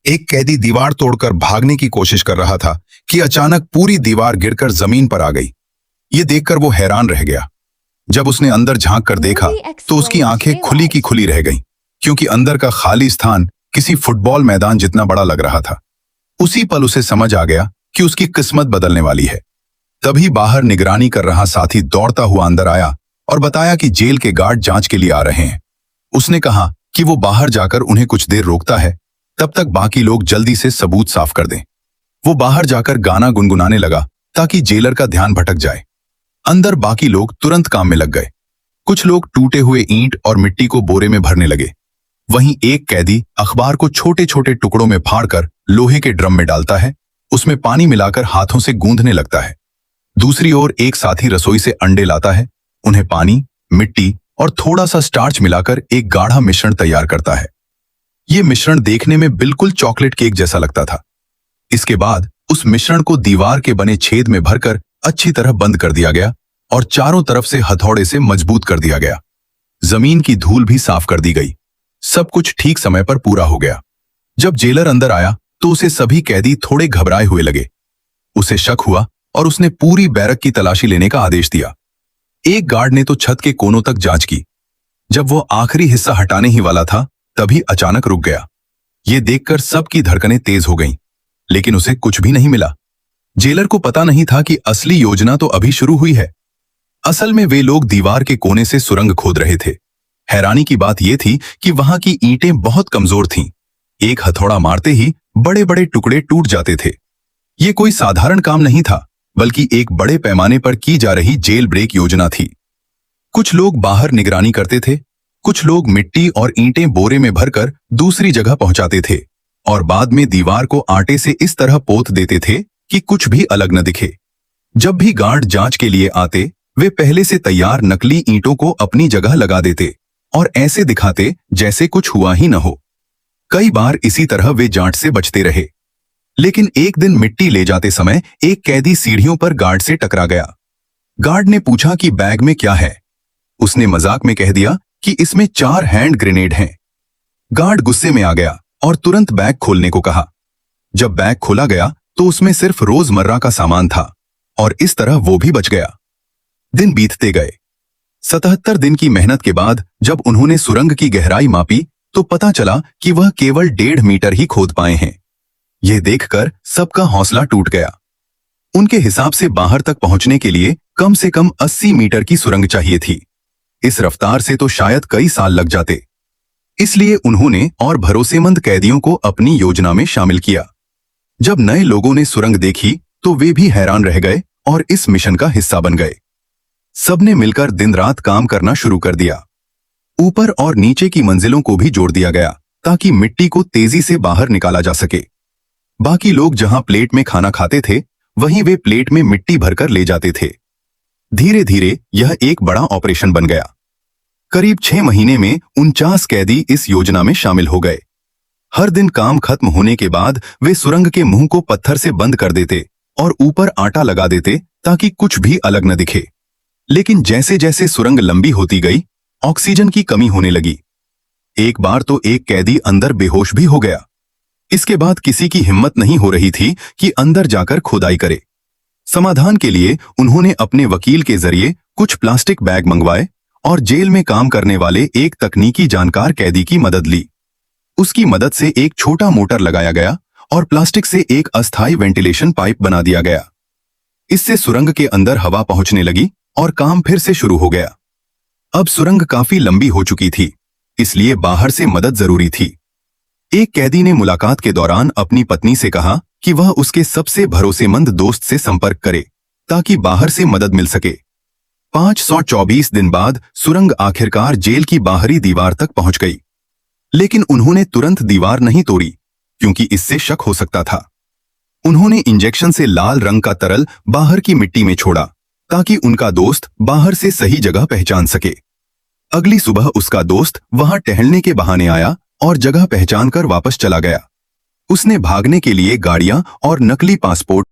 एक कैदी दीवार तोड़कर भागने की कोशिश कर रहा था कि अचानक पूरी दीवार गिरकर जमीन पर आ गई। ये देखकर वो हैरान रह गया। जब उसने अंदर झांक कर देखा तो उसकी आंखें खुली की खुली रह गईं, क्योंकि अंदर का खाली स्थान किसी फुटबॉल मैदान जितना बड़ा लग रहा था। उसी पल उसे समझ आ गया कि उसकी किस्मत बदलने वाली है। तभी बाहर निगरानी कर रहा साथी दौड़ता हुआ अंदर आया और बताया कि जेल के गार्ड जांच के लिए आ रहे हैं। उसने कहा कि वो बाहर जाकर उन्हें कुछ देर रोकता है, तब तक बाकी लोग जल्दी से सबूत साफ कर दें। वो बाहर जाकर गाना गुनगुनाने लगा ताकि जेलर का ध्यान भटक जाए। अंदर बाकी लोग तुरंत काम में लग गए। कुछ लोग टूटे हुए ईंट और मिट्टी को बोरे में भरने लगे। वहीं एक कैदी अखबार को छोटे छोटे टुकड़ों में फाड़कर लोहे के ड्रम में डालता है, उसमें पानी मिलाकर हाथों से गूंथने लगता है। दूसरी ओर एक साथी रसोई से अंडे लाता है, उन्हें पानी, मिट्टी और थोड़ा सा स्टार्च मिलाकर एक गाढ़ा मिश्रण तैयार करता है। यह मिश्रण देखने में बिल्कुल चॉकलेट केक जैसा लगता था। इसके बाद उस मिश्रण को दीवार के बने छेद में भरकर अच्छी तरह बंद कर दिया गया और चारों तरफ से हथौड़े से मजबूत कर दिया गया। जमीन की धूल भी साफ कर दी गई। सब कुछ ठीक समय पर पूरा हो गया। जब जेलर अंदर आया तो उसे सभी कैदी थोड़े घबराए हुए लगे। उसे शक हुआ और उसने पूरी बैरक की तलाशी लेने का आदेश दिया। एक गार्ड ने तो छत के कोनों तक जांच की। जब वो आखिरी हिस्सा हटाने ही वाला था तभी अचानक रुक गया। ये देखकर सबकी धड़कनें तेज हो गईं, लेकिन उसे कुछ भी नहीं मिला। जेलर को पता नहीं था कि असली योजना तो अभी शुरू हुई है। असल में वे लोग दीवार के कोने से सुरंग खोद रहे थे। हैरानी की बात यह थी कि वहां की ईंटें बहुत कमजोर थीं। एक हथौड़ा मारते ही बड़े बड़े टुकड़े टूट जाते थे। ये कोई साधारण काम नहीं था, बल्कि एक बड़े पैमाने पर की जा रही जेल ब्रेक योजना थी। कुछ लोग बाहर निगरानी करते थे, कुछ लोग मिट्टी और ईंटें बोरे में भरकर दूसरी जगह पहुंचाते थे और बाद में दीवार को आटे से इस तरह पोत देते थे कि कुछ भी अलग न दिखे। जब भी गार्ड जांच के लिए आते, वे पहले से तैयार नकली ईंटों को अपनी जगह लगा देते और ऐसे दिखाते जैसे कुछ हुआ ही न हो। कई बार इसी तरह वे जांच से बचते रहे। लेकिन एक दिन मिट्टी ले जाते समय एक कैदी सीढ़ियों पर गार्ड से टकरा गया। गार्ड ने पूछा कि बैग में क्या है। उसने मजाक में कह दिया कि इसमें 4 हैंड ग्रेनेड हैं। गार्ड गुस्से में आ गया और तुरंत बैग खोलने को कहा। जब बैग खोला गया तो उसमें सिर्फ रोजमर्रा का सामान था और इस तरह वो भी बच गया। दिन बीतते गए। 77 दिन की मेहनत के बाद जब उन्होंने सुरंग की गहराई मापी तो पता चला कि वह केवल 1.5 मीटर ही खोद पाए हैं। यह देखकर सबका हौसला टूट गया। उनके हिसाब से बाहर तक पहुंचने के लिए कम से कम 80 मीटर की सुरंग चाहिए थी। इस रफ्तार से तो शायद कई साल लग जाते। इसलिए उन्होंने और भरोसेमंद कैदियों को अपनी योजना में शामिल किया। जब नए लोगों ने सुरंग देखी तो वे भी हैरान रह गए और इस मिशन का हिस्सा बन गए। सबने मिलकर दिन रात काम करना शुरू कर दिया। ऊपर और नीचे की मंजिलों को भी जोड़ दिया गया ताकि मिट्टी को तेजी से बाहर निकाला जा सके। बाकी लोग जहां प्लेट में खाना खाते थे, वहीं वे प्लेट में मिट्टी भरकर ले जाते थे। धीरे धीरे यह एक बड़ा ऑपरेशन बन गया। करीब 6 महीने में 49 कैदी इस योजना में शामिल हो गए। हर दिन काम खत्म होने के बाद वे सुरंग के मुंह को पत्थर से बंद कर देते और ऊपर आटा लगा देते ताकि कुछ भी अलग न दिखे। लेकिन जैसे जैसे सुरंग लंबी होती गई, ऑक्सीजन की कमी होने लगी। एक बार तो एक कैदी अंदर बेहोश भी हो गया। इसके बाद किसी की हिम्मत नहीं हो रही थी कि अंदर जाकर खुदाई करे। समाधान के लिए उन्होंने अपने वकील के जरिए कुछ प्लास्टिक बैग मंगवाए और जेल में काम करने वाले एक तकनीकी जानकार कैदी की मदद ली। उसकी मदद से एक छोटा मोटर लगाया गया और प्लास्टिक से एक अस्थायी वेंटिलेशन पाइप बना दिया गया। इससे सुरंग के अंदर हवा पहुंचने लगी और काम फिर से शुरू हो गया। अब सुरंग काफी लंबी हो चुकी थी, इसलिए बाहर से मदद जरूरी थी। एक कैदी ने मुलाकात के दौरान अपनी पत्नी से कहा कि वह उसके सबसे भरोसेमंद दोस्त से संपर्क करे ताकि बाहर से मदद मिल सके। 524 दिन बाद सुरंग आखिरकार जेल की बाहरी दीवार तक पहुंच गई। लेकिन उन्होंने तुरंत दीवार नहीं तोड़ी, क्योंकि इससे शक हो सकता था। उन्होंने इंजेक्शन से लाल रंग का तरल बाहर की मिट्टी में छोड़ा ताकि उनका दोस्त बाहर से सही जगह पहचान सके। अगली सुबह उसका दोस्त वहां टहलने के बहाने आया और जगह पहचान कर वापस चला गया। उसने भागने के लिए गाड़ियां और नकली पासपोर्ट